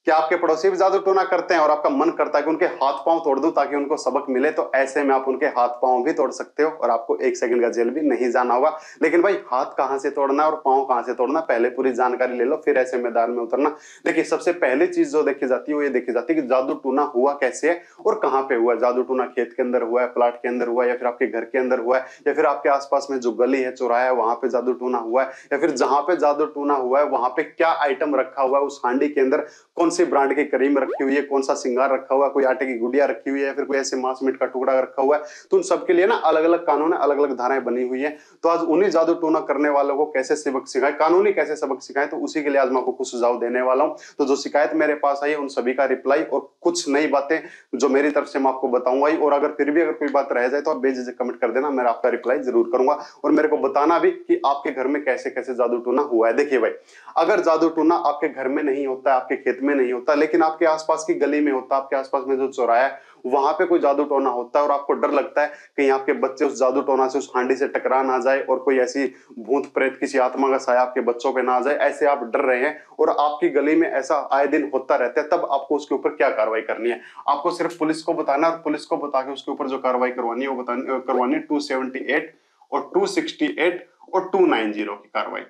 क्या आपके पड़ोसी भी जादू टोना करते हैं और आपका मन करता है कि उनके हाथ पांव तोड़ दूं ताकि उनको सबक मिले, तो ऐसे में आप उनके हाथ पांव भी तोड़ सकते हो और आपको 1 सेकंड का जेल भी नहीं जाना होगा। लेकिन भाई हाथ कहां से तोड़ना है और पांव कहां से तोड़ना, पहले पूरी जानकारी ले लो फिर ऐसे मैदान में उतरना। देखिए सबसे पहली चीज जो देखी जाती है वो ये देखी जाती है कि जादू टूना हुआ कैसे है और कहां पे हुआ है। जादू टूना खेत के अंदर हुआ है, प्लाट के अंदर हुआ है, या फिर आपके घर के अंदर हुआ है, या फिर आपके आसपास में जो गली है चौराहा है वहां पे जादू टूना हुआ है, या फिर जहां पे जादू टूना हुआ है वहां पे क्या आइटम रखा हुआ है, उस हांडी के अंदर कौन सी ब्रांड की क्रीम रखी हुई है, कौन सा सिंगार रखा हुआ है, कोई आटे की गुड़िया रखी हुई है, या फिर कोई ऐसे मांस मीट का टुकड़ा रखा हुआ है। तो उन सबके लिए ना अलग अलग कानून है, अलग अलग धाराएं बनी हुई है। तो आज उन्हीं जादू टोना करने वालों को कैसे सबक सिखाए, कानूनी कैसे सबक सिखाए, तो उसी के लिए आज मैं आपको कुछ सुझाव देने वाला हूं। तो जो शिकायत मेरे पास आई है उन सभी का रिप्लाई और कुछ नई बातें जो मेरी तरफ से मैं आपको बताऊंगा ही। और अगर फिर भी अगर कोई बात रह जाए तो आप बेझिझक कमेंट कर देना, मैं आपका रिप्लाई जरूर करूंगा। और मेरे को बताना भी कि आपके घर में कैसे कैसे जादू टोना हुआ है। देखिए भाई, अगर जादू टोना आपके घर में नहीं होता है, आपके खेत में नहीं होता, लेकिन आपके आसपास की गली में होता, आपके आसपास में जो चौराहा है वहां पे कोई जादू टोना होता है और आपको डर लगता है कहीं आपके बच्चे उस जादू टोना से, उस हांडी से टकरा ना जाए और कोई ऐसी भूत प्रेत किसी आत्मा का साया आपके बच्चों पे ना आ जाए, ऐसे आप डर रहे हैं और आपकी गली में ऐसा आए दिन होता रहता है, तब आपको उसके ऊपर क्या कार्रवाई करनी है। आपको सिर्फ पुलिस को बताना और पुलिस को बता के उसके ऊपर जो कार्रवाई करवानी है वो करवानी 278 और 268 और 290 की कार्रवाई।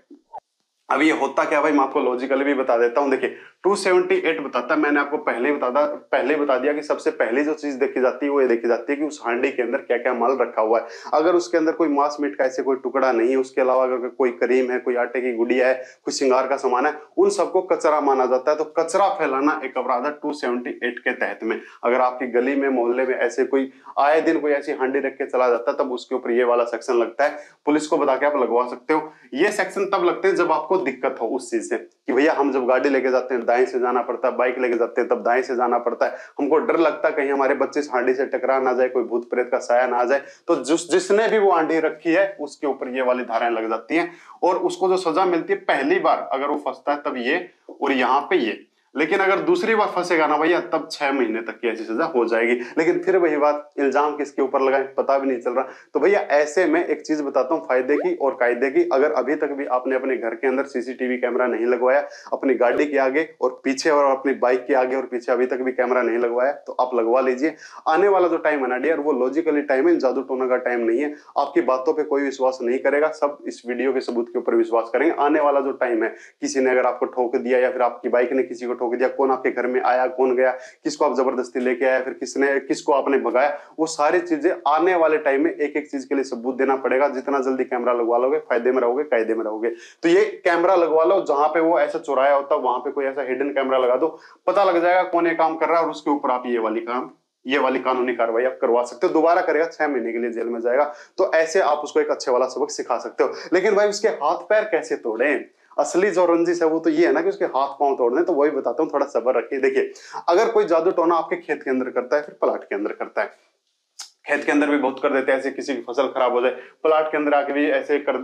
अब ये होता क्या भाई, मैं आपको लॉजिकली भी बता देता हूं। देखिए 278 बताता है, मैंने आपको पहले बता दिया कि सबसे पहली जो चीज देखी जाती है वो ये देखी जाती है कि उस हांडी के अंदर क्या क्या माल रखा हुआ है। अगर उसके अंदर कोई मांस मीट का ऐसे कोई टुकड़ा नहीं है, उसके अलावा अगर कोई करीम है, कोई आटे की गुड़िया है, कोई श्रृंगार का सामान है, उन सबको कचरा माना जाता है। तो कचरा फैलाना एक अपराध है 278 के तहत में। अगर आपकी गली में मोहल्ले में ऐसे कोई आए दिन कोई ऐसी हांडी रख के चला जाता है तब उसके ऊपर ये वाला सेक्शन लगता है। पुलिस को बता के आप लगवा सकते हो। ये सेक्शन तब लगते हैं जब आपको दिक्कत हो उस चीज से कि भैया हम जब गाड़ी लेके जाते हैं दाएं से जाना पड़ता है, बाइक लेके जाते हैं तब दाएं से जाना पड़ता है, हमको डर लगता है कहीं हमारे बच्चे इस हांडी से टकरा ना जाए, कोई भूत प्रेत का साया ना आ जाए। तो जिसने भी वो हांडी रखी है उसके ऊपर ये वाली धाराएं लग जाती हैं और उसको जो सजा मिलती है पहली बार अगर वो फंसता है तब ये, और यहाँ पे ये। लेकिन अगर दूसरी बार फंसेगा ना भैया तब 6 महीने तक की ऐसी सजा हो जाएगी। लेकिन फिर वही बात, इल्जाम किसके ऊपर लगाएं पता भी नहीं चल रहा। तो भैया ऐसे में एक चीज बताता हूं फायदे की और कायदे की। अगर अभी तक भी आपने अपने घर के अंदर सीसीटीवी कैमरा नहीं लगवाया, अपनी गाड़ी के आगे और पीछे और अपनी बाइक के आगे और पीछे अभी तक भी कैमरा नहीं लगवाया, तो आप लगवा लीजिए। आने वाला जो टाइम है ना डियर, वो लॉजिकली टाइम है, जादू टोना का टाइम नहीं है। आपकी बातों पर कोई विश्वास नहीं करेगा, सब इस वीडियो के सबूत के ऊपर विश्वास करेंगे। आने वाला जो टाइम है, किसी ने अगर आपको ठोक दिया या फिर आपकी बाइक ने किसी को ठोक दिया, कौन आपके घर में आया, कौन गया, किसको आप जबरदस्ती लेके आया, फिर किसको आपने भगाया, वो सारी चीजें आने वाले टाइम में एक एक चीज के लिए सबूत देना पड़ेगा। जितना जल्दी कैमरा लगवा लोगे फायदे में रहोगे, कायदे में रहोगे। तो ये कैमरा लगवा लो, जहां पे वो ऐसा चौराया होता है वहां पे कोई ऐसा हिडन कैमरा लगा दो, पता लग जाएगा कौन ये काम कर रहा है और उसके ऊपर आप ये वाली कानूनी कार्रवाई आप करवा सकते हो। दोबारा करेगा 6 महीने के लिए जेल में जाएगा। तो ऐसे आप उसको एक अच्छे वाला सबक सिखा सकते हो। लेकिन भाई उसके हाथ पैर कैसे तोड़े, असली जो रंजिश है वो तो ये है ना कि उसके हाथ पांव तोड़ने। तो वही बताता हूँ, थोड़ा सब्र रखिए। देखिए अगर कोई जादू टोना आपके खेत के अंदर करता है, फिर प्लाट के अंदर करता है, खेत के अंदर भी बहुत कर देते हैं ऐसे, किसी की फसल खराब हो जाए प्लाट के अंदर आके भी ऐसे कर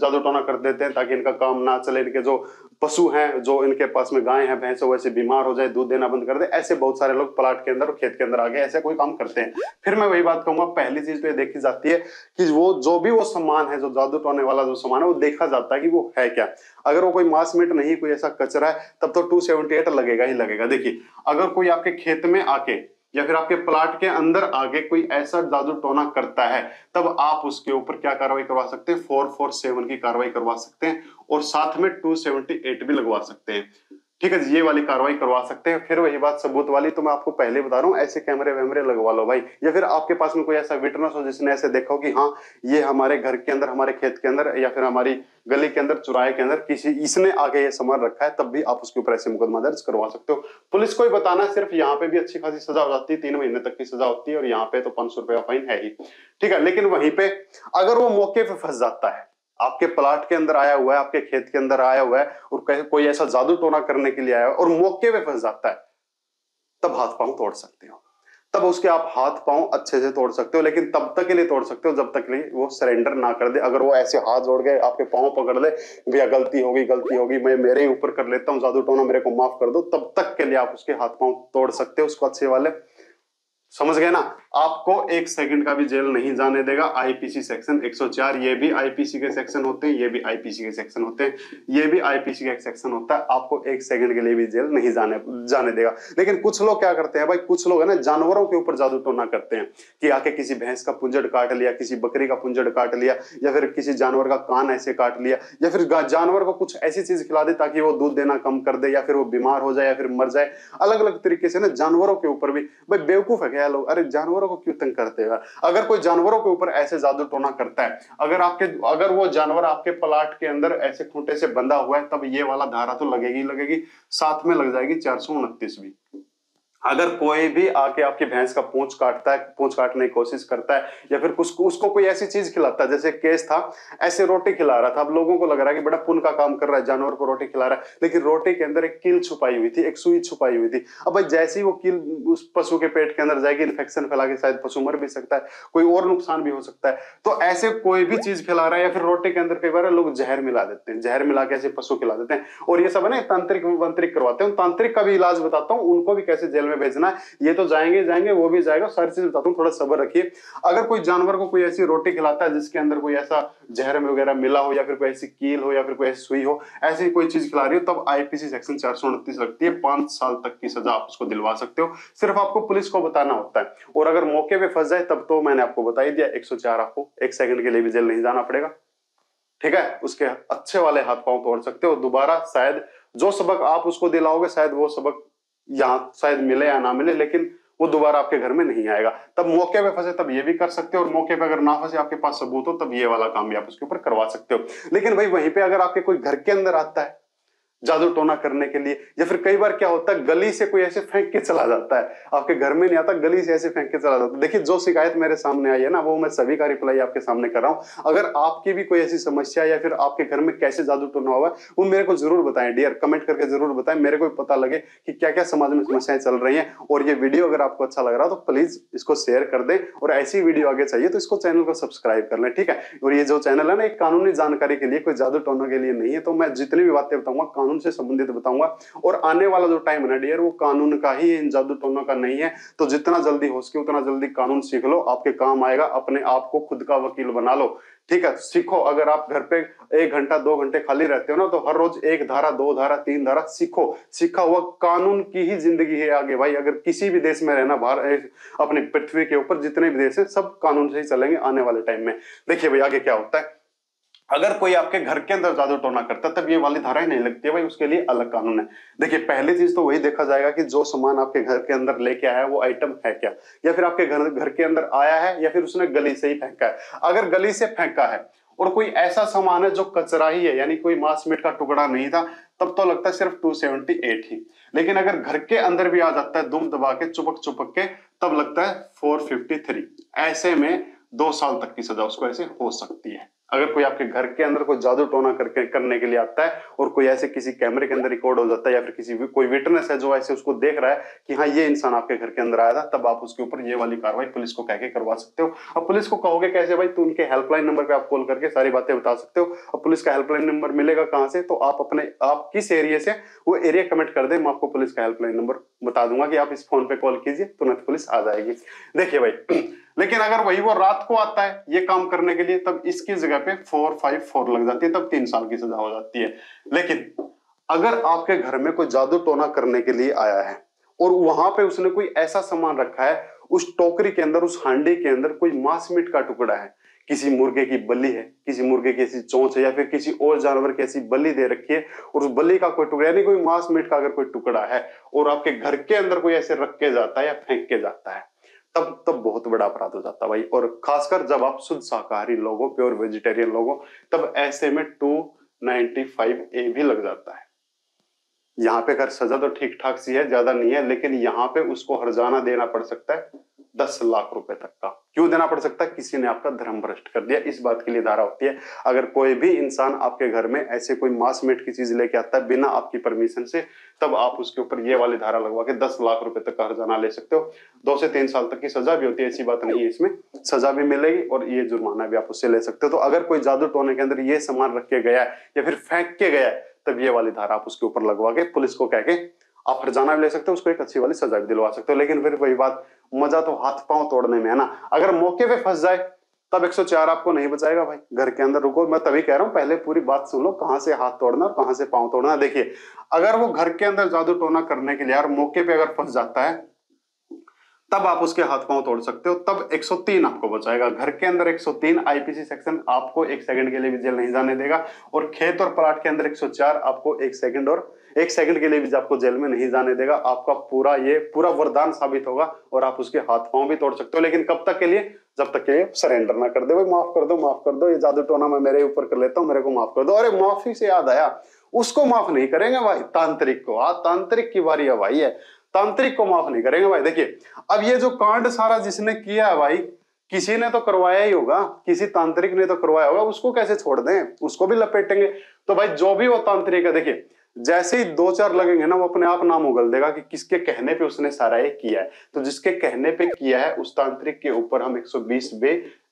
जादू टोना कर देते हैं ताकि इनका काम ना चले, इनके जो पशु हैं, जो इनके पास में गाय हैं भैंस, वैसे बीमार हो जाए, दूध देना बंद कर दे। ऐसे बहुत सारे लोग प्लाट के अंदर और खेत के अंदर आके ऐसे कोई काम करते हैं। फिर मैं वही बात कहूंगा, पहली चीज तो ये देखी जाती है कि वो जो भी वो सामान है, जो जादू टोने वाला जो सामान है, वो देखा जाता है कि वो है क्या। अगर वो कोई मांस मीट नहीं, कोई ऐसा कचरा है, तब तो 278 लगेगा ही लगेगा। देखिए अगर कोई आपके खेत में आके या फिर आपके प्लाट के अंदर आगे कोई ऐसा जादू टोना करता है, तब आप उसके ऊपर क्या कार्रवाई करवा सकते हैं, 447 की कार्रवाई करवा सकते हैं और साथ में 278 भी लगवा सकते हैं। ठीक है, ये वाली कार्रवाई करवा सकते हैं। फिर वही बात सबूत वाली, तो मैं आपको पहले बता रहा हूं, ऐसे कैमरे वैमरे लगवा लो भाई। या फिर आपके पास में कोई ऐसा विटनेस हो जिसने ऐसे देखा हो कि हाँ ये हमारे घर के अंदर, हमारे खेत के अंदर या फिर हमारी गली के अंदर, चौराहे के अंदर किसी इसने आगे ये सामान रखा है, तब भी आप उसके ऊपर ऐसे मुकदमा दर्ज करवा सकते हो। पुलिस को ही बताना, सिर्फ यहाँ पे भी अच्छी खासी सजा हो जाती है, 3 महीने तक की सजा होती है और यहाँ पे तो 500 रुपये का फाइन है ही। ठीक है, लेकिन वहीं पे अगर वो मौके पे फंस जाता है, आपके प्लाट के अंदर आया हुआ है, आपके खेत के अंदर आया हुआ है और कोई ऐसा जादू टोना करने के लिए आया है और मौके पे फंस जाता है, तब हाथ पांव तोड़ सकते हो। तब उसके आप हाथ पांव अच्छे से तोड़ सकते हो, लेकिन तब तक के लिए तोड़ सकते हो जब तक के लिए वो सरेंडर ना कर दे। अगर वो ऐसे हाथ जोड़ के आपके पांव पकड़ ले, भैया गलती होगी, मैं मेरे ही ऊपर कर लेता हूँ, जादू टोना मेरे को माफ कर दो, तब तक के लिए आप उसके हाथ पांव तोड़ सकते हो, उसको अच्छे वाले समझ गए ना। आपको 1 सेकंड का भी जेल नहीं जाने देगा। आईपीसी सेक्शन 104, ये भी आईपीसी के सेक्शन होते हैं, ये भी आईपीसी के सेक्शन होते हैं, ये भी आईपीसी का एक सेक्शन होता है। आपको 1 सेकंड के लिए भी जेल नहीं जाने देगा। लेकिन कुछ लोग क्या करते हैं भाई, कुछ लोग है ना जानवरों के ऊपर जादू टोना करते हैं कि आके किसी भैंस का पुंजड़ काट लिया, किसी बकरी का पुंजड़ काट लिया, या फिर किसी जानवर का कान ऐसे काट लिया, या फिर जानवर को कुछ ऐसी चीज खिला दे ताकि वो दूध देना कम कर दे, या फिर वो बीमार हो जाए, या फिर मर जाए। अलग अलग तरीके से ना जानवरों के ऊपर भी। भाई बेवकूफ है क्या लोग? अरे जानवरों को क्यों तंग करते हैं? अगर कोई जानवरों के ऊपर ऐसे जादू टोना करता है, अगर वो जानवर आपके प्लाट के अंदर ऐसे खूंटे से बंधा हुआ है, तब ये वाला धारा तो लगेगी लगेगी, साथ में लग जाएगी 429 भी। अगर कोई भी आके आपकी भैंस का पूंछ काटता है, पूंछ काटने की कोशिश करता है, या फिर उसको कोई ऐसी चीज खिलाता है, जैसे केस था ऐसे रोटी खिला रहा था, अब लोगों को लग रहा है कि बड़ा पुण्य का काम कर रहा है, जानवर को रोटी खिला रहा है, लेकिन रोटी के अंदर एक कील छुपाई हुई थी, एक सुई छुपाई हुई थी। अब भाई जैसे ही वो कील उस पशु के पेट के अंदर जाएगी, इन्फेक्शन फैला के शायद पशु मर भी सकता है, कोई और नुकसान भी हो सकता है। तो ऐसे कोई भी चीज खिला रहा है, या फिर रोटी के अंदर कई बार लोग जहर मिला देते हैं, जहर मिला के ऐसे पशु खिला देते हैं, और ये सब है ना तांत्रिक वंत्रिक करवाते हैं। तांत्रिक का भी इलाज बताता हूँ, उनको भी कैसे जेल में भेजना है, ये तो जाएंगे वो भी जाएगा, सारी चीज बताता हूँ, थोड़ा सब्र रखिए। अगर कोई जानवर को कोई ऐसी रोटी खिलाता है जिसके अंदर कोई ऐसा जहर में वगैरह मिला हो, या फिर कोई ऐसी कील हो, या फिर कोई ऐसी सुई हो, ऐसी कोई चीज खिला रही हो, तब आईपीसी सेक्शन 429 लगती है, 5 साल तक की सजा आप उसको दिलवा सकते हो। सिर्फ आपको पुलिस को बताना होता है, और अगर मौके पे फंस जाए तब तो मैंने आपको बता ही दिया, 104, आपको 1 सेकंड के लिए भी जेल नहीं जाना पड़ेगा। ठीक है, उसके अच्छे वाले हाथ पांव तोड़ सकते हो। दोबारा शायद जो सबक आप उसको दिलाओगे, शायद वो सबक यहाँ शायद मिले या ना मिले, लेकिन वो दोबारा आपके घर में नहीं आएगा। तब मौके पे फंसे तब ये भी कर सकते हो, और मौके पे अगर ना फंसे, आपके पास सबूत हो, तब ये वाला काम भी आप उसके ऊपर करवा सकते हो। लेकिन भाई वहीं पे अगर आपके कोई घर के अंदर आता है जादू टोना करने के लिए, या फिर कई बार क्या होता है गली से कोई ऐसे फेंक के चला जाता है, आपके घर में नहीं आता, गली से ऐसे फेंक के चला जाता है। देखिए जो शिकायत मेरे सामने आई है ना, वो मैं सभी का रिप्लाई आपके सामने कर रहा हूं। अगर आपकी भी कोई ऐसी समस्या, या फिर आपके घर में कैसे जादू टोना हुआ है, वो मेरे को जरूर बताएं डियर, कमेंट करके जरूर बताएं, मेरे को पता लगे कि क्या क्या समाज में समस्याएं चल रही है। और ये वीडियो अगर आपको अच्छा लग रहा है तो प्लीज इसको शेयर कर दें, और ऐसी वीडियो आगे चाहिए तो इसको चैनल को सब्सक्राइब कर लें। ठीक है, और ये जो चैनल है ना, एक कानूनी जानकारी के लिए, कोई जादू टोना के लिए नहीं है। तो मैं जितनी भी बातें बताऊंगा कानून से संबंधित बताऊंगा, और आने वाला जो टाइम है ना डियर, वो कानून का ही, इन जादू टोनों का नहीं है। तो जितना जल्दी हो सके उतना जल्दी कानून सीख लो, आपके काम आएगा। अपने आप को खुद का वकील बना लो। ठीक है, सीखो। अगर आप घर पे 1 घंटा 2 घंटे खाली रहते हो ना, तो हर रोज 1 धारा 2 धारा 3 धारा सीखो। सीखा हुआ कानून की ही जिंदगी है आगे भाई। अगर किसी भी देश में रहना, बाहर अपनी पृथ्वी के ऊपर जितने भी देश है, सब कानून से ही चलेंगे आने वाले टाइम में। देखिए भाई आगे क्या होता है। अगर कोई आपके घर के अंदर जादू टोना करता है, तब ये वाली धाराएं नहीं लगती है भाई, उसके लिए अलग कानून है। देखिए पहली चीज तो वही देखा जाएगा कि जो सामान आपके घर के अंदर लेके आया है वो आइटम है क्या, या फिर आपके घर के अंदर आया है, या फिर उसने गली से ही फेंका है। अगर गली से फेंका है और कोई ऐसा सामान है जो कचरा ही है, यानी कोई मांस मीट का टुकड़ा नहीं था, तब तो लगता है सिर्फ 278 ही। लेकिन अगर घर के अंदर भी आ जाता है दुम दबा के, चुपक चुपक के, तब लगता है 453। ऐसे में 2 साल तक की सजा उसको ऐसे हो सकती है। अगर कोई आपके घर के अंदर कोई जादू टोना करने के लिए आता है, और कोई ऐसे किसी कैमरे के अंदर रिकॉर्ड हो जाता है, या फिर कोई विटनेस है जो ऐसे उसको देख रहा है कि हाँ ये इंसान आपके घर के अंदर आया था, तब आप उसके ऊपर ये वाली कार्रवाई पुलिस को कह के करवा सकते हो। अब पुलिस को कहोगे कैसे भाई, तो उनके हेल्पलाइन नंबर पे आप कॉल करके सारी बातें बता सकते हो। अब पुलिस का हेल्पलाइन नंबर मिलेगा कहां से, तो आप किस एरिया से, वो एरिया कमेंट कर दे, मैं आपको पुलिस का हेल्पलाइन नंबर बता दूंगा कि आप इस फोन पे कॉल कीजिए, तुरंत पुलिस आ जाएगी। देखिए भाई लेकिन अगर वही वो रात को आता है ये काम करने के लिए, तब इसकी जगह पे 454 लग जाती है, तब 3 साल की सजा हो जाती है। लेकिन अगर आपके घर में कोई जादू टोना करने के लिए आया है, और वहां पे उसने कोई ऐसा सामान रखा है, उस टोकरी के अंदर, उस हांडी के अंदर कोई मांस मीट का टुकड़ा है, किसी मुर्गे की बलि है, किसी मुर्गे की ऐसी चोंच है, या फिर किसी और जानवर की ऐसी बलि दे रखी है, और उस बलि का कोई टुकड़ा, यानी कोई मांस मीट का अगर कोई टुकड़ा है, और आपके घर के अंदर कोई ऐसे रख के जाता है या फेंक के जाता है, तब बहुत बड़ा अपराध हो जाता है भाई। और खासकर जब आप शुद्ध शाकाहारी लोगों, प्योर वेजिटेरियन लोगों, तब ऐसे में 295A भी लग जाता है। यहाँ पे अगर सजा तो ठीक ठाक सी है, ज्यादा नहीं है, लेकिन यहाँ पे उसको हर्जाना देना पड़ सकता है 10 लाख रुपए तक का। क्यों देना पड़ सकता है? किसी ने आपका धर्म भ्रष्ट कर दिया, इस बात के लिए धारा होती है। अगर कोई भी इंसान आपके घर में ऐसे कोई मांस मीट की चीज लेके आता है बिना आपकी परमिशन से, तब आप उसके ऊपर ये वाली धारा लगवा के 10 लाख रुपए तक का हर्जाना ले सकते हो। 2 से 3 साल तक की सजा भी होती है, ऐसी बात नहीं है, इसमें सजा भी मिलेगी और ये जुर्माना भी आप उससे ले सकते हो। तो अगर कोई जादू टोने के अंदर ये सामान रख के गया है या फिर फेंक के गया है, तब ये वाली धारा आप उसके ऊपर लगवा के पुलिस को कह के आप हर्जाना भी ले सकते हो, उसको एक अच्छी वाली सजा भी दिलवा सकते हो। लेकिन फिर वही बात, मजा तो हाथ पांव तोड़ने में है ना। अगर मौके पे फंस जाए तब 104 आपको नहीं बचाएगा भाई। घर के अंदर रुको, मैं तभी कह रहा हूं पहले पूरी बात सुन लो, कहां से हाथ तोड़ना और कहां से पांव तोड़ना। देखिए अगर वो घर के अंदर जादू टोना करने के लिए और मौके पे अगर फंस जाता है तब आप उसके हाथ पांव तोड़ सकते हो, तब 103 आपको बचाएगा। घर के अंदर 103 आईपीसी सेक्शन आपको 1 सेकंड के लिए भी जेल नहीं जाने देगा, और खेत और प्लाट के अंदर 104 आपको 1 सेकंड और 1 सेकंड के लिए भी आपको जेल में नहीं जाने देगा। आपका पूरा वरदान साबित होगा और आप उसके हाथ पांव भी तोड़ सकते हो। लेकिन कब तक के लिए? जब तक के सरेंडर ना कर दे, भाई माफ कर दो, माफ कर दो, ये जादू टोना मैं मेरे ऊपर कर लेता हूँ, मेरे को माफ कर दो। अरे माफी से याद आया, उसको माफ नहीं करेंगे भाई, तांत्रिक को। हाँ तांत्रिक की बारी है भाई, है तांत्रिक को माफ नहीं करेंगे भाई। देखिए अब ये जो कांड सारा जिसने किया है भाई, किसी ने तो करवाया ही होगा, किसी तांत्रिक ने तो करवाया होगा, उसको कैसे छोड़ दें, उसको भी लपेटेंगे। तो भाई जो भी वो तांत्रिक है, देखिए जैसे ही 2-4 लगेंगे ना, वो अपने आप नाम उगल देगा कि किसके कहने पे उसने सारा ये किया है। तो जिसके कहने पे किया है उस तांत्रिक के ऊपर हम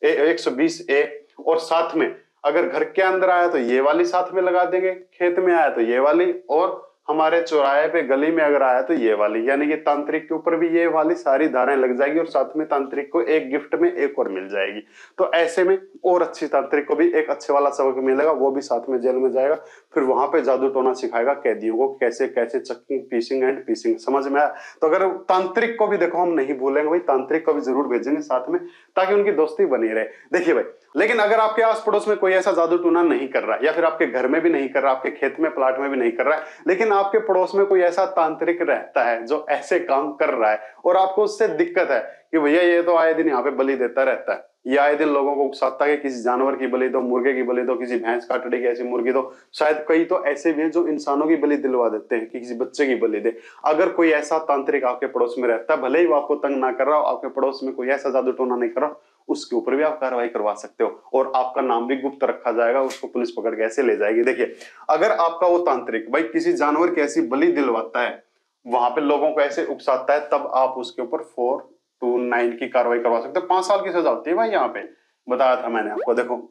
120A और साथ में अगर घर के अंदर आया तो ये वाली साथ में लगा देंगे, खेत में आया तो ये वाली, और हमारे चौराहे पे गली में अगर आया तो ये वाली, यानी कि तांत्रिक के ऊपर भी ये वाली सारी धाराएं लग जाएगी, और साथ में तांत्रिक को एक गिफ्ट में एक और मिल जाएगी। तो ऐसे में और अच्छी तांत्रिक को भी एक अच्छे वाला सबक मिलेगा, वो भी साथ में जेल में जाएगा, फिर वहां पे जादू टोना सिखाएगा कैदियों को कैसे कैसे चक्किंग, पीसिंग एंड पीसिंग। समझ में आया? तो अगर तांत्रिक को भी देखो हम नहीं भूलेंगे भाई, तांत्रिक को भी जरूर भेजेंगे साथ में, ताकि उनकी दोस्ती बनी रहे। देखिए भाई, लेकिन अगर आपके आस पड़ोस में कोई ऐसा जादू टोना नहीं कर रहा है, या फिर आपके घर में भी नहीं कर रहा, आपके खेत में प्लाट में भी नहीं कर रहा है, लेकिन आपके पड़ोस में कोई ऐसा तांत्रिक रहता है जो ऐसे काम कर रहा है, और आपको उससे दिक्कत है कि भैया ये तो आए दिन यहाँ पे बलि देता रहता है, ये आए दिन लोगों को उकसाता है कि किसी जानवर की बलि दो, मुर्गे की बलि दो, किसी भैंस काटने की ऐसी मुर्गी दो, शायद कई तो ऐसे भी हैं जो इंसानों की बलि दिलवा देते हैं कि किसी बच्चे की बलि दे। अगर कोई ऐसा तांत्रिक आपके पड़ोस में रहता है, भले ही वो आपको तंग ना कर रहा हो, आपके पड़ोस में कोई ऐसा जादू टोना नहीं कर रहा, उसके ऊपर भी आप कार्रवाई करवा सकते हो, और आपका नाम भी गुप्त रखा जाएगा, उसको पुलिस पकड़ के ऐसे ले जाएगी। देखिए अगर आपका वो तांत्रिक भाई किसी जानवर की ऐसी बलि दिलवाता है, वहां पे लोगों को ऐसे उकसाता है, तब आप उसके ऊपर 429 की कार्रवाई करवा सकते हो। 5 साल की सजा होती है भाई, यहाँ पे बताया था मैंने आपको। देखो,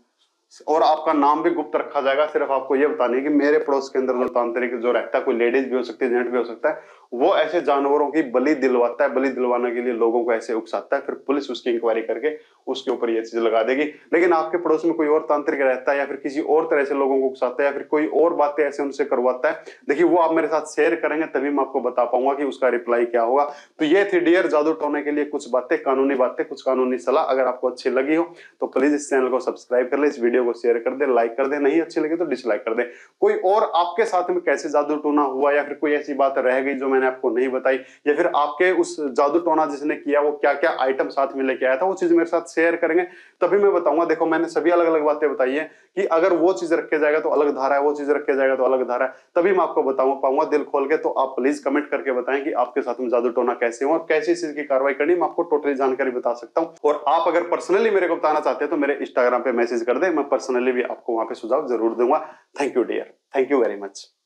और आपका नाम भी गुप्त रखा जाएगा, सिर्फ आपको ये बतानी है कि मेरे पड़ोस के अंदर जो तांत्रिक जो रहता है, कोई लेडीज भी हो सकती है, जेंट भी हो सकता है, वो ऐसे जानवरों की बलि दिलवाता है, बलि दिलवाने के लिए लोगों को ऐसे उकसाता है, फिर पुलिस उसकी इंक्वायरी करके उसके ऊपर ये चीज लगा देगी। लेकिन आपके पड़ोस में कोई और तांत्रिक रहता है, या फिर किसी और तरह से लोगों को उकसाता है, या फिर कोई और बातें ऐसे उनसे करवाता है, देखिए वो आप मेरे साथ शेयर करेंगे तभी मैं आपको बता पाऊंगा कि उसका रिप्लाई क्या होगा। तो ये थी डियर जादू टोने के लिए कुछ बातें, कानूनी बातें, कुछ कानूनी सलाह। अगर आपको अच्छी लगी हो तो प्लीज इस चैनल को सब्सक्राइब कर ले, इस वीडियो को शेयर कर दे, लाइक कर दे, नहीं अच्छी लगी तो डिसलाइक कर दे। कोई और आपके साथ में कैसे जादू टोना हुआ, या फिर कोई ऐसी बात रह गई जो मैंने आपको नहीं बताई, या फिर आपके उस जादू टोना जिसने किया वो क्या क्या आइटम साथ में लेके आया था, वो चीज मेरे साथ शेयर करेंगे तभी मैं बताऊंगा। देखो मैंने सभी अलग अलग बातें बताई है कि अगर वो चीज रखे जाएगा तो अलग धारा है, वो चीज रखे जाएगा तो अलग धारा है, तभी मैं आपको बताऊं पाऊंगा दिल खोल के। तो आप प्लीज कमेंट करके बताएं कि आपके साथ में जादू टोना कैसे हो और कैसी चीज की कार्रवाई करनी, मैं आपको टोटली जानकारी बता सकता हूं। और आप अगर पर्सनली मेरे को बताना चाहते हैं तो मेरे इंस्टाग्राम पे मैसेज कर दे, मैं पर्सनली भी आपको वहां पे सुझाव जरूर दूंगा। Thank you dear, thank you very much.